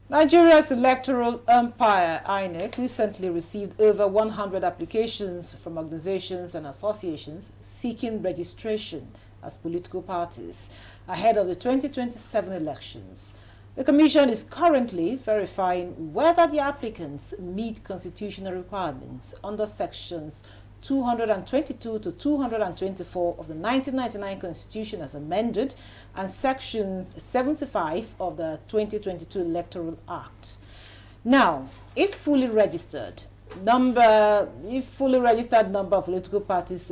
Nigeria's electoral umpire, INEC, recently received over 100 applications from organizations and associations seeking registration as political parties ahead of the 2027 elections. The Commission is currently verifying whether the applicants meet constitutional requirements under Sections 222 to 224 of the 1999 Constitution as amended and Sections 75 of the 2022 Electoral Act. Now, if fully registered number of political parties,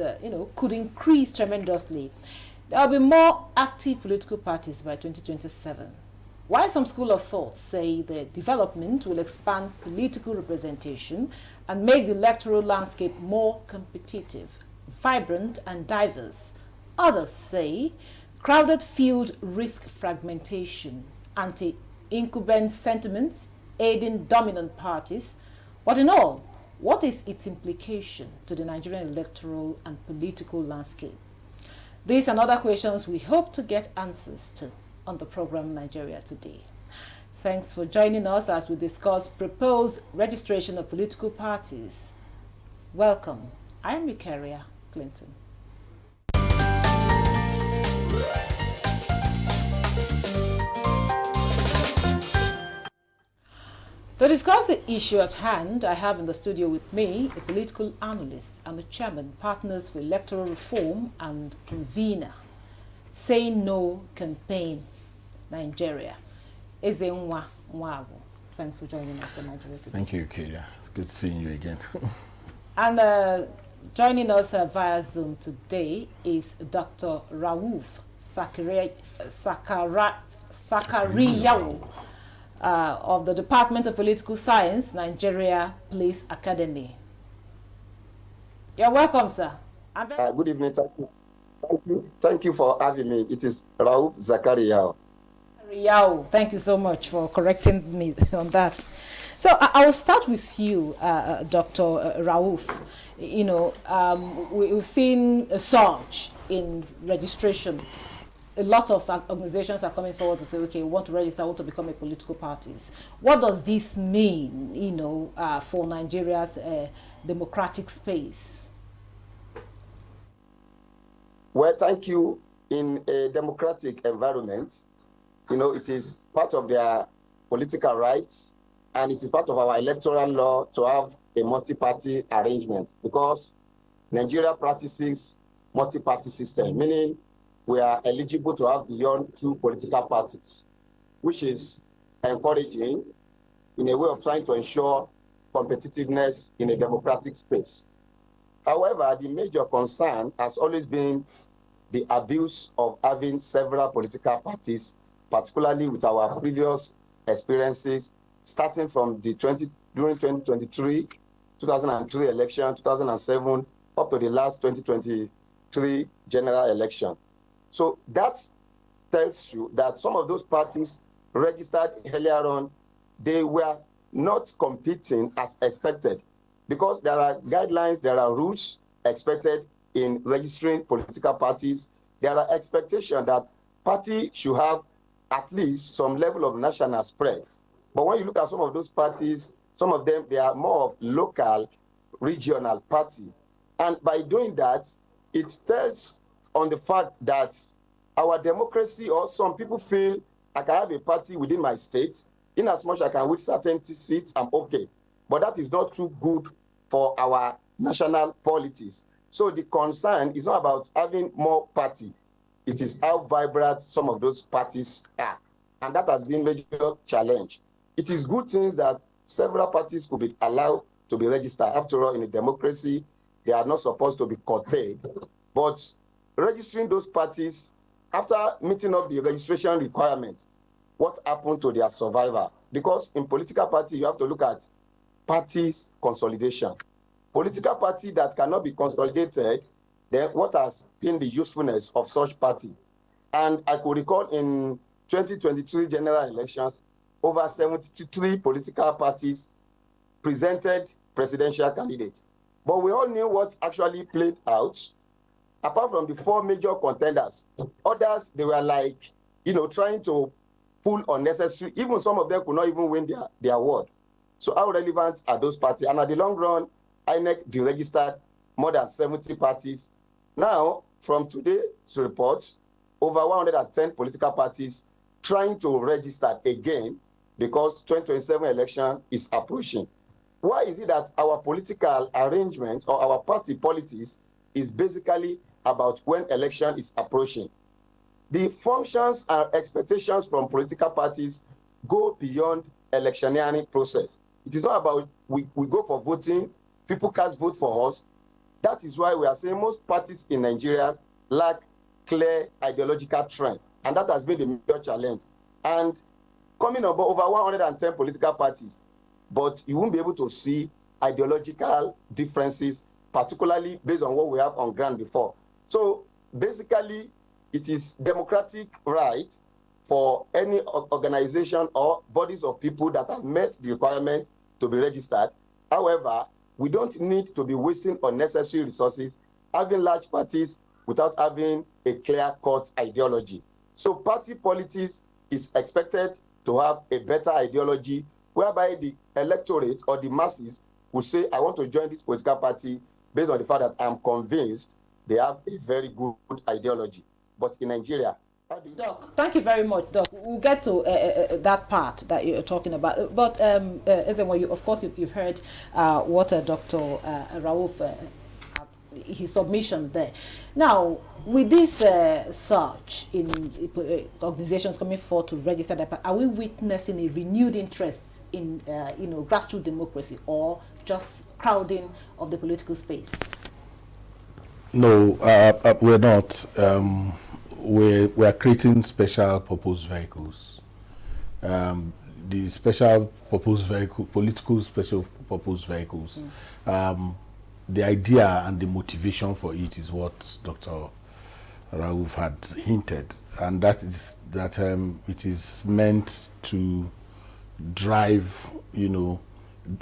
could increase tremendously. There will be more active political parties by 2027. While some school of thought say the development will expand political representation and make the electoral landscape more competitive, vibrant and diverse, others say crowded field risk fragmentation, anti-incumbent sentiments aiding dominant parties. But in all, what is its implication to the Nigerian electoral and political landscape? These and other questions we hope to get answers to on the program Nigeria Today. Thanks for joining us as we discuss proposed registration of political parties. Welcome. I am Eucharia Clinton. To discuss the issue at hand, I have in the studio with me a political analyst and the chairman, Partners for Electoral Reform and convener, Say No Campaign Nigeria. Ezenwa Nwagu. Thanks for joining us on Nigeria Today. Thank you, Kira. It's good seeing you again. And joining us via Zoom today is Dr. Rauf Sakariyawo of the Department of Political Science, Nigeria Police Academy. You're welcome, sir. Good evening. Thank you for having me. It is Rauf Zakariyawo. Thank you so much for correcting me on that. So I will start with you, Dr. Rauf. We've seen a surge in registration. A lot of organizations are coming forward to say, okay, we want to register, we want to become a political parties. What does this mean, for Nigeria's democratic space? Well, thank you. In a democratic environment, it is part of their political rights, and it is part of our electoral law to have a multi-party arrangement, because Nigeria practices multi-party system, meaning we are eligible to have beyond 2 political parties, which is encouraging in a way of trying to ensure competitiveness in a democratic space. However, the major concern has always been the abuse of having several political parties, particularly with our previous experiences, starting from during 2023, 2003 election, 2007, up to the last 2023 general election. So that tells you that some of those parties registered earlier on, they were not competing as expected, because there are guidelines, there are rules expected in registering political parties. There are expectations that party should have at least some level of national spread. But when you look at some of those parties, some of them, they are more of local, regional party. And by doing that, it tells on the fact that our democracy, or some people feel I can have a party within my state, in as much as I can win certain seats, I'm okay. But that is not too good for our national politics. So the concern is not about having more party. It is how vibrant some of those parties are. And that has been a major challenge. It is good things that several parties could be allowed to be registered. After all, in a democracy, they are not supposed to be curtailed. But registering those parties, after meeting up the registration requirements, what happened to their survival? Because in political party, you have to look at parties consolidation. Political party that cannot be consolidated, then what has been the usefulness of such party? And I could recall in 2023 general elections, over 73 political parties presented presidential candidates. But we all knew what actually played out. Apart from the 4 major contenders, others, they were like, trying to pull unnecessary, even some of them could not even win their award. So how relevant are those parties? And at the long run, INEC deregistered more than 70 parties. Now, from today's report, over 110 political parties trying to register again because 2027 election is approaching. Why is it that our political arrangement or our party politics is basically about when election is approaching? The functions and expectations from political parties go beyond electioneering process. It is not about we go for voting, people cast vote for us. That is why we are saying most parties in Nigeria lack clear ideological trend, and that has been the major challenge. And coming on board over 110 political parties, but you won't be able to see ideological differences, particularly based on what we have on ground before. So basically, it is democratic right for any organization or bodies of people that have met the requirement to be registered. However, we don't need to be wasting unnecessary resources, having large parties without having a clear-cut ideology. So party politics is expected to have a better ideology, whereby the electorate or the masses will say, I want to join this political party based on the fact that I'm convinced they have a very good ideology. But in Nigeria, Doc, thank you very much, Doc. We'll get to that part that you're talking about. But Ezenwa, of course, you've heard what Dr. Rauf, his submission there. Now, with this surge in organizations coming forward to register their party, are we witnessing a renewed interest in grassroots democracy, or just crowding of the political space? No, we're not. We're creating special purpose vehicles. The special purpose vehicle, political special purpose vehicles. The idea and the motivation for it is what Dr. Rauf had hinted, and that is that it is meant to drive,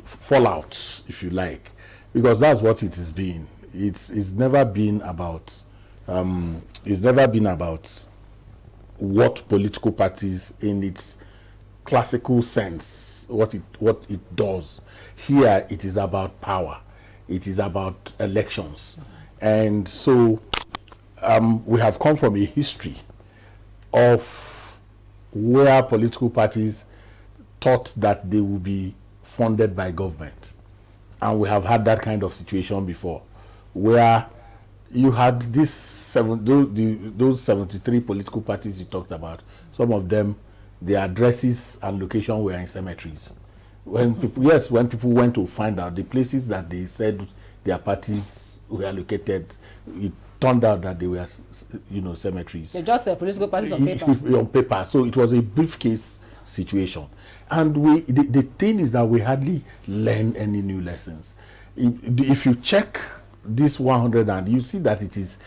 fallout, if you like, because that's what it has been. It's never been about. It's never been about what political parties, in its classical sense, what it does. Here, it is about power. It is about elections, and so we have come from a history of where political parties thought that they would be funded by government, and we have had that kind of situation before, where you had those 73 political parties you talked about. Some of them, their addresses and location were in cemeteries. When people went to find out the places that they said their parties were located, it turned out that they were, cemeteries. They're just political parties on paper. On paper. So it was a briefcase situation. And the thing is that we hardly learn any new lessons. If you check this 100, and you see that it is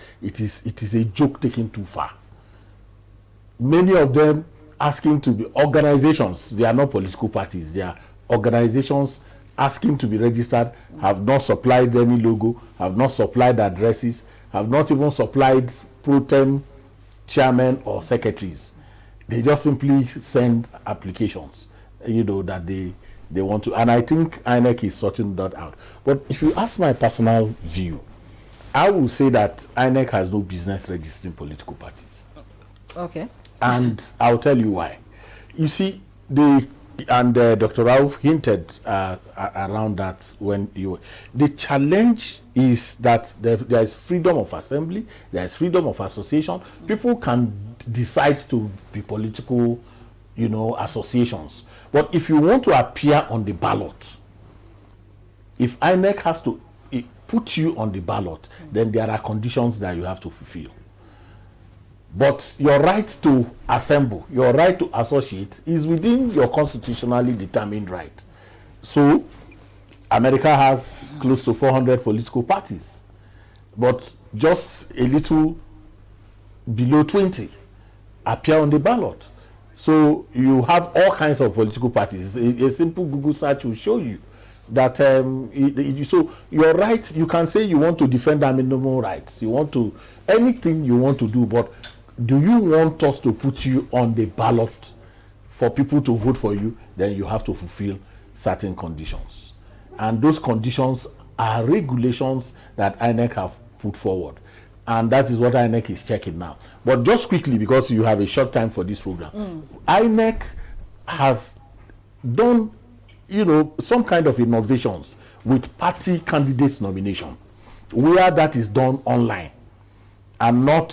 a joke taken too far. Many of them asking to be organizations. They are not political parties. They are organizations asking to be registered, have not supplied any logo, have not supplied addresses, have not even supplied pro tem chairmen or secretaries. They just simply send applications, that they want to, and I think INEC is sorting that out. But if you ask my personal view, I will say that INEC has no business registering political parties. Okay. And I'll tell you why. You see, Dr. Rauf hinted around that the challenge is that there is freedom of assembly, there is freedom of association. People can decide to be political, associations. But if you want to appear on the ballot, if INEC has to put you on the ballot, then there are conditions that you have to fulfill. But your right to assemble, your right to associate is within your constitutionally determined right. So, America has close to 400 political parties, but just a little below 20 appear on the ballot. So you have all kinds of political parties. A simple Google search will show you that so your right, you can say you want to defend our minimum rights, you want to, anything you want to do, but do you want us to put you on the ballot for people to vote for you, then you have to fulfill certain conditions. And those conditions are regulations that INEC have put forward. And that is what INEC is checking now. But just quickly, because you have a short time for this program, INEC has done, some kind of innovations with party candidates nomination, where that is done online and not,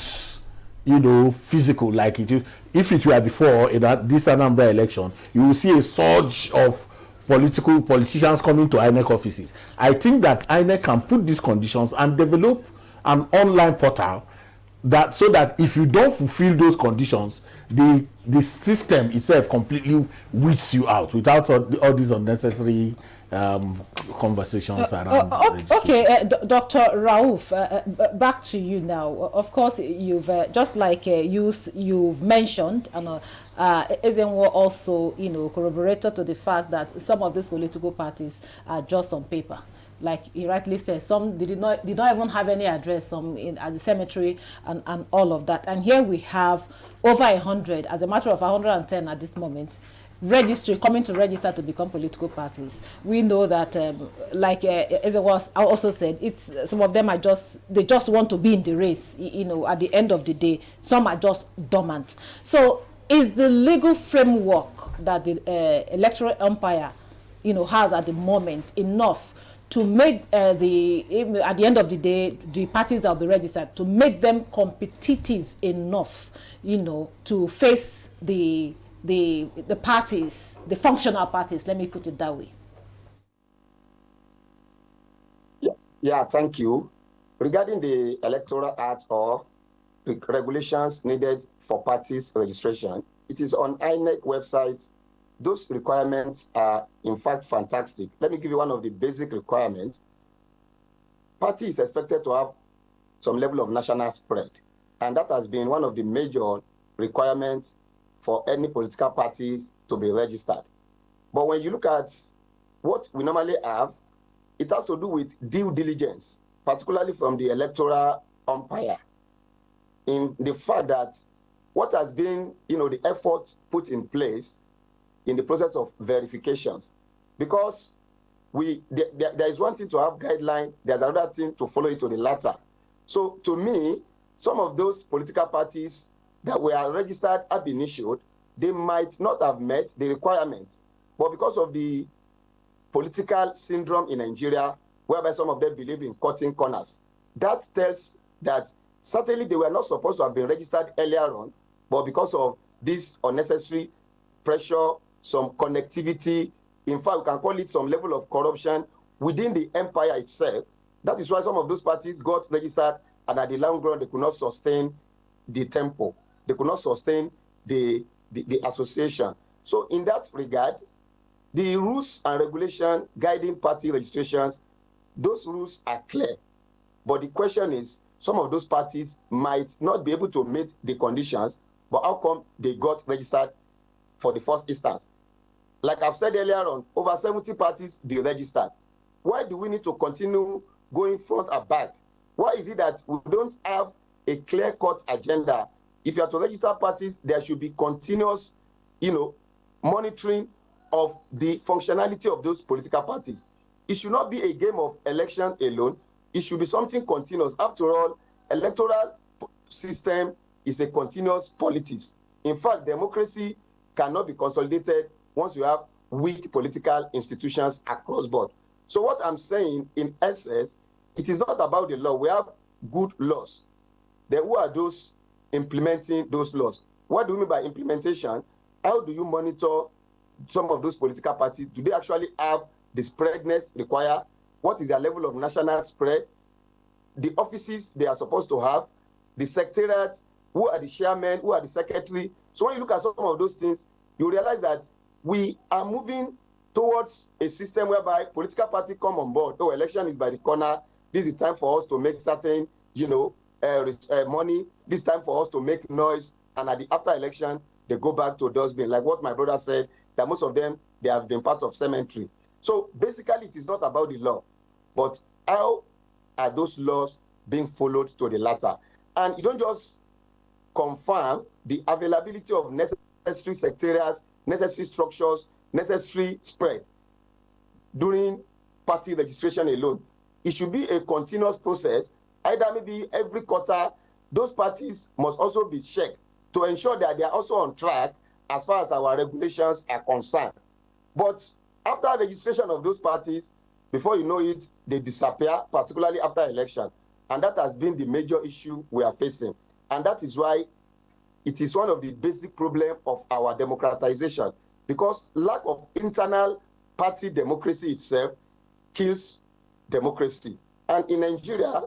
physical like it is. If it were before in this Anambra election, you will see a surge of politicians coming to INEC offices. I think that INEC can put these conditions and develop an online portal so that if you don't fulfill those conditions, the system itself completely weeds you out without all these unnecessary conversations around. Okay, Dr. Rauf, back to you now. Of course, you've just like you've mentioned, and Ezenwo also, corroborated to the fact that some of these political parties are just on paper. Like he rightly said, some did not even have any address, some at the cemetery and all of that. And here we have over 100, as a matter of 110 at this moment, coming to register to become political parties. We know that, as it was also said, some of them they just want to be in the race. At the end of the day, some are just dormant. So, is the legal framework that the electoral umpire, has at the moment enough to make at the end of the day, the parties that will be registered, to make them competitive enough, to face the parties, the functional parties, let me put it that way? Yeah, thank you. Regarding the Electoral Act or the regulations needed for parties registration, it is on INEC website. Those requirements are, in fact, fantastic. Let me give you one of the basic requirements. Party is expected to have some level of national spread, and that has been one of the major requirements for any political parties to be registered. But when you look at what we normally have, it has to do with due diligence, particularly from the electoral umpire, in the fact that what has been, the effort put in place in the process of verifications, because there is one thing to have guideline, there's another thing to follow it to the latter. So to me, some of those political parties that were registered ab initio, they might not have met the requirements, but because of the political syndrome in Nigeria, whereby some of them believe in cutting corners, that tells that certainly they were not supposed to have been registered earlier on, but because of this unnecessary pressure, some connectivity, in fact, we can call it some level of corruption within the empire itself. That is why some of those parties got registered, and at the long run, they could not sustain the tempo. They could not sustain the association. So in that regard, the rules and regulation guiding party registrations, those rules are clear. But the question is, some of those parties might not be able to meet the conditions, but how come they got registered for the first instance? Like I've said earlier on, over 70 parties deregistered. Why do we need to continue going front and back? Why is it that we don't have a clear-cut agenda? If you are to register parties, there should be continuous, monitoring of the functionality of those political parties. It should not be a game of election alone. It should be something continuous. After all, electoral system is a continuous politics. In fact, democracy cannot be consolidated once you have weak political institutions across board. So what I'm saying, in essence, it is not about the law. We have good laws. Then who are those implementing those laws? What do you mean by implementation? How do you monitor some of those political parties? Do they actually have the spreadness required? What is their level of national spread? The offices they are supposed to have, the secretariat, who are the chairmen, who are the secretary. So when you look at some of those things, you realize that we are moving towards a system whereby political parties come on board. Oh, election is by the corner. This is time for us to make certain, money. This time for us to make noise. And after election, they go back to dustbin. Like what my brother said, that most of them, they have been part of cemetery. So basically, it is not about the law, but how are those laws being followed to the latter? And you don't just confirm the availability of necessary secretariats necessary structures, necessary spread during party registration alone. It should be a continuous process. Either maybe every quarter, those parties must also be checked to ensure that they are also on track as far as our regulations are concerned. But after registration of those parties, before you know it, they disappear, particularly after election. And that has been the major issue we are facing. And that is why it is one of the basic problems of our democratization, because lack of internal party democracy itself kills democracy. And in Nigeria,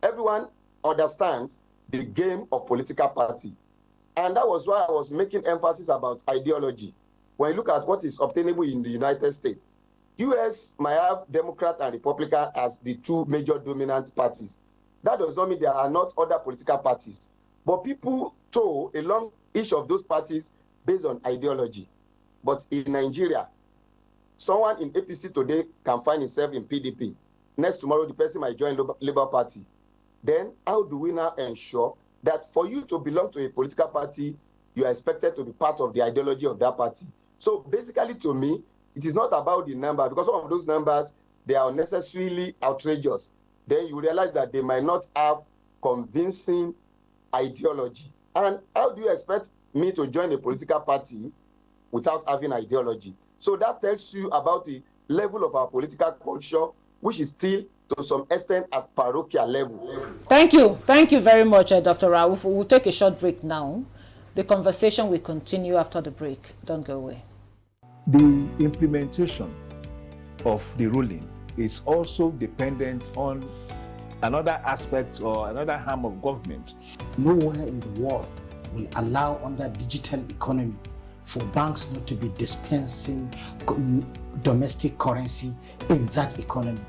everyone understands the game of political party. And that was why I was making emphasis about ideology. When you look at what is obtainable in the United States, US might have Democrat and Republican as the two major dominant parties. That does not mean there are not other political parties. But people toe along each of those parties based on ideology. But in Nigeria, someone in APC today can find himself in PDP. Next tomorrow, the person might join Labour Party. Then how do we now ensure that for you to belong to a political party, you are expected to be part of the ideology of that party? So basically, to me, it is not about the number, because some of those numbers, they are unnecessarily outrageous. Then you realize that they might not have convincing ideology. And how do you expect me to join a political party without having ideology? So that tells you about the level of our political culture, which is still to some extent at parochial level. Thank you. Thank you very much, Dr. Rauf. We'll take a short break now. The conversation will continue after the break. Don't go away. The implementation of the ruling is also dependent on another aspect or another arm of government. Nowhere in the world will allow under digital economy for banks not to be dispensing domestic currency in that economy.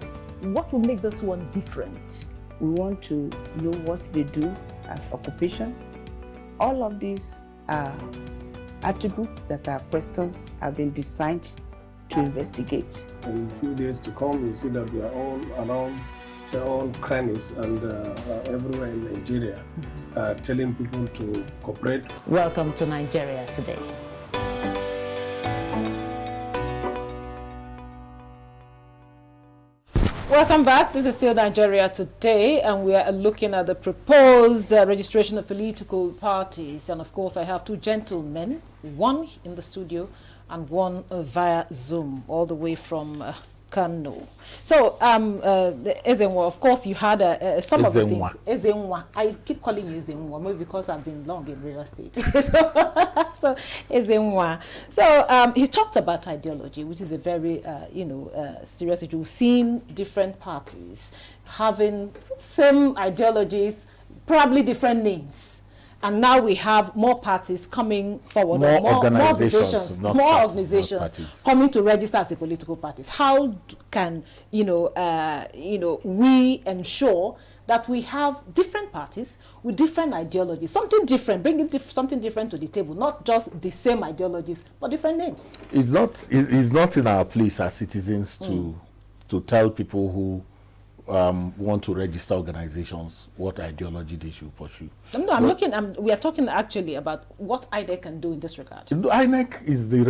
What will make this one different? We want to know what they do as occupation. All of these are attributes that are questions have been designed to investigate. In a few days to come, you see that we are all around their own crannies and everywhere in Nigeria, telling people to cooperate. Welcome to Nigeria Today. Welcome back. This is still Nigeria Today, and we are looking at the proposed registration of political parties. And of course, I have two gentlemen, one in the studio and one via Zoom, all the way from Kano. So, Ezenwa, of course, you had some of the things. Ezenwa. I keep calling you Ezenwa, maybe because I've been long in real estate. So Ezenwa. So, he talked about ideology, which is a very, serious issue. We've seen different parties having same ideologies, probably different names. And now we have more parties coming forward, more organizations coming to register as a political parties. How can we ensure that we have different parties with different ideologies, something different, bringing something different to the table, not just the same ideologies, but different names? It's not in our place as citizens to tell people who want to register organizations what ideology they should pursue. No, we are talking actually about what INEC can do in this regard. INEC is the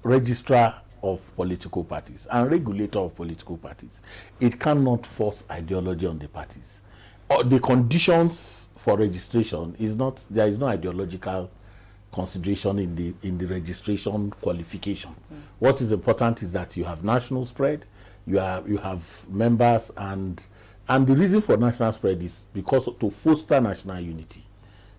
registrar of political parties and regulator of political parties. It cannot force ideology on the parties. The conditions for registration there is no ideological consideration in the registration qualification. What is important is that you have national spread, you have members, and the reason for national spread is because to foster national unity.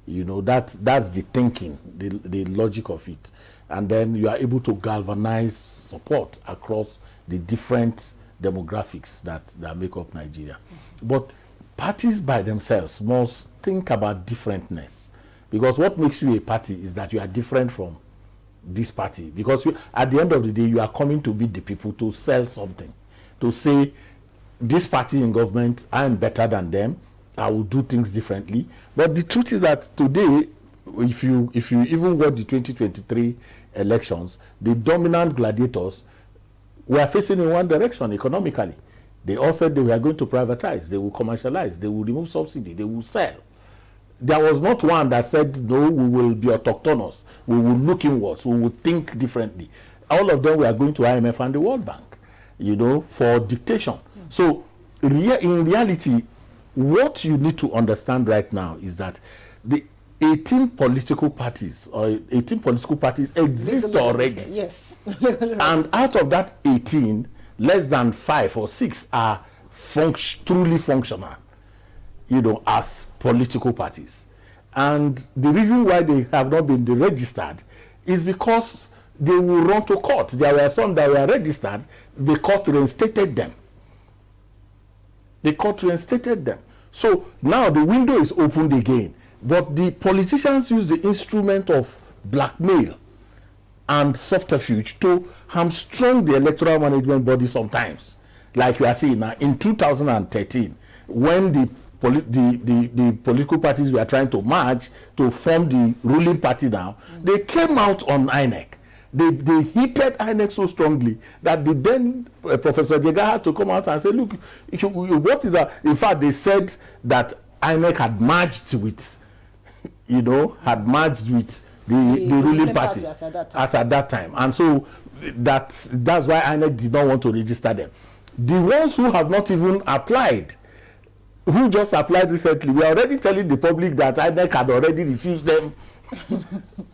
That's the thinking, the logic of it. And then you are able to galvanize support across the different demographics that make up Nigeria. But parties by themselves must think about differentness, because what makes you a party is that you are different from this party, because at the end of the day, you are coming to beat the people, to sell something, to say, this party in government, I am better than them, I will do things differently. But the truth is that today, if you even watch the 2023 elections, the dominant gladiators were facing in one direction economically. They all said they were going to privatize, they will commercialize, they will remove subsidy, they will sell. there was not one that said, no, we will be autochthonous, we will look inwards, we will think differently. All of them were going to IMF and the World Bank, you know, for dictation. So in reality, what you need to understand right now is that the 18 political parties exist already. Yes. And out of that 18, less than 5 or 6 are truly functional, you know, as political parties. And the reason why they have not been registered is because they will run to court. There were some that were registered, the court reinstated them. So now the window is opened again. But the politicians use the instrument of blackmail and subterfuge to hamstring the electoral management body sometimes. Like you are seeing now, in 2013, when the political parties were trying to merge to form the ruling party now, they came out on INEC. They heated INEC so strongly that the then Professor Jega had to come out and say, look, what is that? In fact, they said that INEC had merged with, you know, the ruling party as at that time. And so that's why INEC did not want to register them. The ones who have not even applied, who just applied recently, we are already telling the public that INEC had already refused them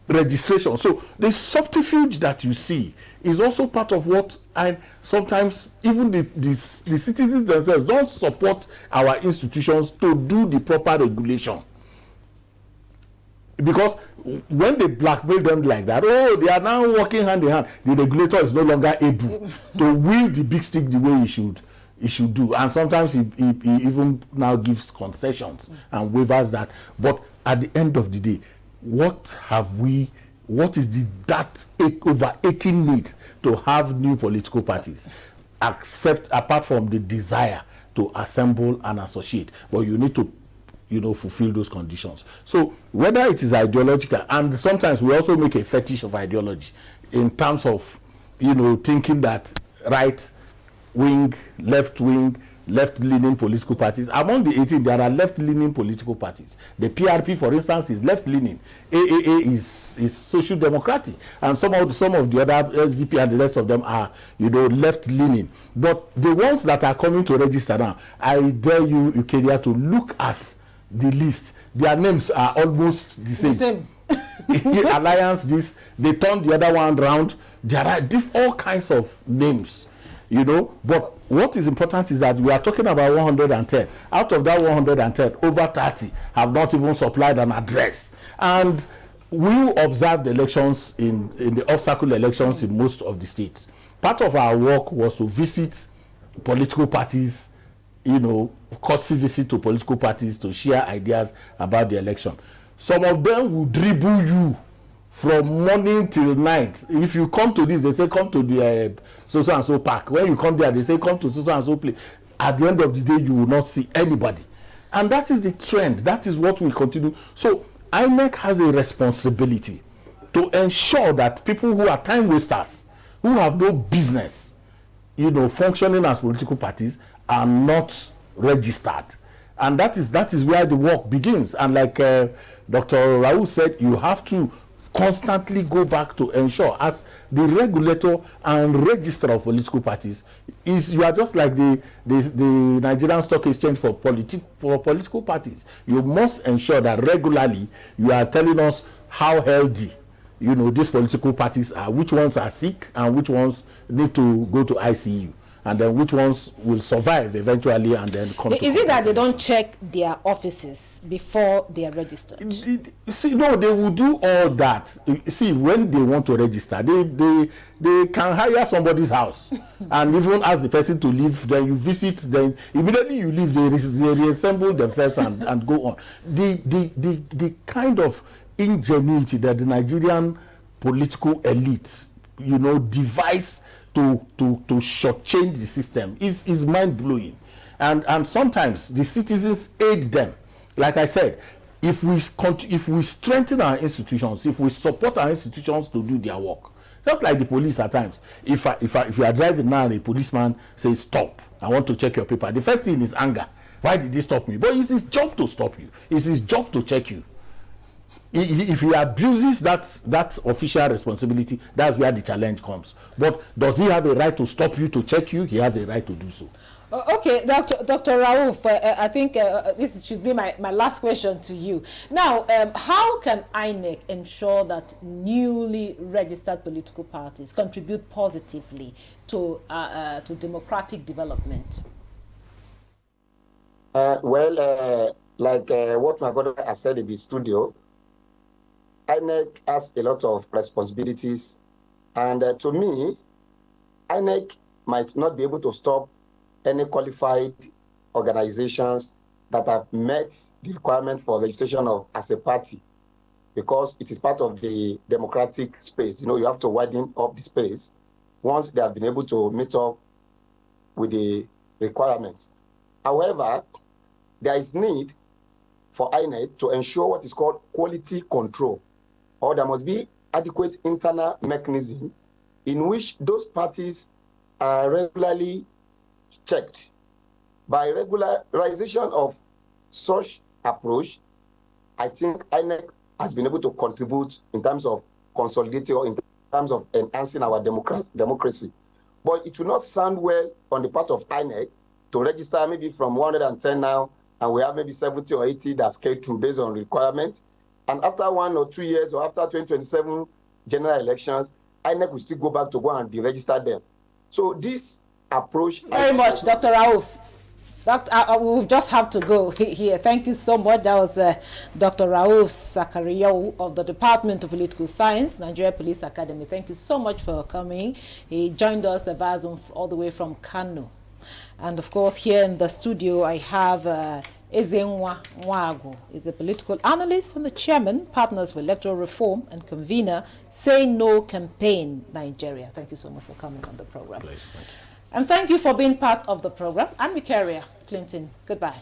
registration. So the subterfuge that you see is also part of what, and sometimes even the citizens themselves don't support our institutions to do the proper regulation. Because when they blackmail them like that, oh, they are now working hand in hand, the regulator is no longer able to wield the big stick the way he should do. And sometimes he even now gives concessions and waivers that. But at the end of the day, what is that overaching need to have new political parties, apart from the desire to assemble and associate? But you need to, you know, fulfill those conditions. So whether it is ideological, and sometimes we also make a fetish of ideology in terms of, you know, thinking that right wing, left-leaning political parties. Among the 18, there are left-leaning political parties. The PRP, for instance, is left-leaning. AAA is social democratic, and some of the other SDP and the rest of them are, you know, left-leaning. But the ones that are coming to register now, I dare you, Eukeria, to look at the list. Their names are almost the same. Alliance, they turned the other one round. There are all kinds of names, you know. But what is important is that we are talking about 110. Out of that 110, over 30 have not even supplied an address. And we observed elections in the off-cycle elections in most of the states. Part of our work was to visit political parties, you know, courtesy visit to political parties to share ideas about the election. Some of them will dribble you from morning till night. If you come to this, they say come to the so and so park. When you come there, they say come to so and so place. At the end of the day, you will not see anybody. And that is the trend. That is what we continue. So INEC has a responsibility to ensure that people who are time wasters, who have no business, you know, functioning as political parties, are not registered. And that is where the work begins. And like Dr. Raul said, you have to constantly go back to ensure, as the regulator and register of political parties, you are just like the Nigerian Stock Exchange for political parties. You must ensure that regularly you are telling us how healthy, you know, these political parties are, which ones are sick and which ones need to go to ICU, and then which ones will survive eventually and then come to. Is it that they don't check their offices before they are registered? See, no, they will do all that. See, when they want to register, they can hire somebody's house and even ask the person to leave. Then you visit, then immediately you leave, they reassemble themselves and go on. The kind of ingenuity that the Nigerian political elite, you know, devise to shortchange the system is mind-blowing. And sometimes the citizens aid them. Like I said, if we strengthen our institutions, if we support our institutions to do their work, just like the police at times, if you are driving now and a policeman says stop, I want to check your paper, the first thing is anger. Why did he stop me? But it's his job to stop you. It's his job to check you. If he abuses that official responsibility, that's where the challenge comes. But does he have a right to stop you, to check you? He has a right to do so. Okay, Dr. Rauf, I think this should be my last question to you. Now, how can INEC ensure that newly registered political parties contribute positively to democratic development? Like what my brother has said in the studio, INEC has a lot of responsibilities, and to me, INEC might not be able to stop any qualified organizations that have met the requirement for registration of as a party, because it is part of the democratic space. You know, you have to widen up the space once they have been able to meet up with the requirements. However, there is need for INEC to ensure what is called quality control, or there must be adequate internal mechanism in which those parties are regularly checked. By regularization of such approach, I think INEC has been able to contribute in terms of consolidating or in terms of enhancing our democracy. But it will not sound well on the part of INEC to register maybe from 110 now, and we have maybe 70 or 80 that scale through based on requirements. And after 1 or 2 years, or after 2027 general elections, INEC will still go back to go and deregister them. So this approach... Very much, Dr. Rauf. We'll just have to go here. Thank you so much. That was Dr. Rauf Sakariyao of the Department of Political Science, Nigeria Police Academy. Thank you so much for coming. He joined us via Zoom all the way from Kano. And of course, here in the studio, I have Ezenwa Nwagu. He's a political analyst and the chairman, Partners for Electoral Reform, and convener, Say No Campaign Nigeria. Thank you so much for coming on the program. Please, thank you. And thank you for being part of the program. I'm Mikaria Clinton. Goodbye.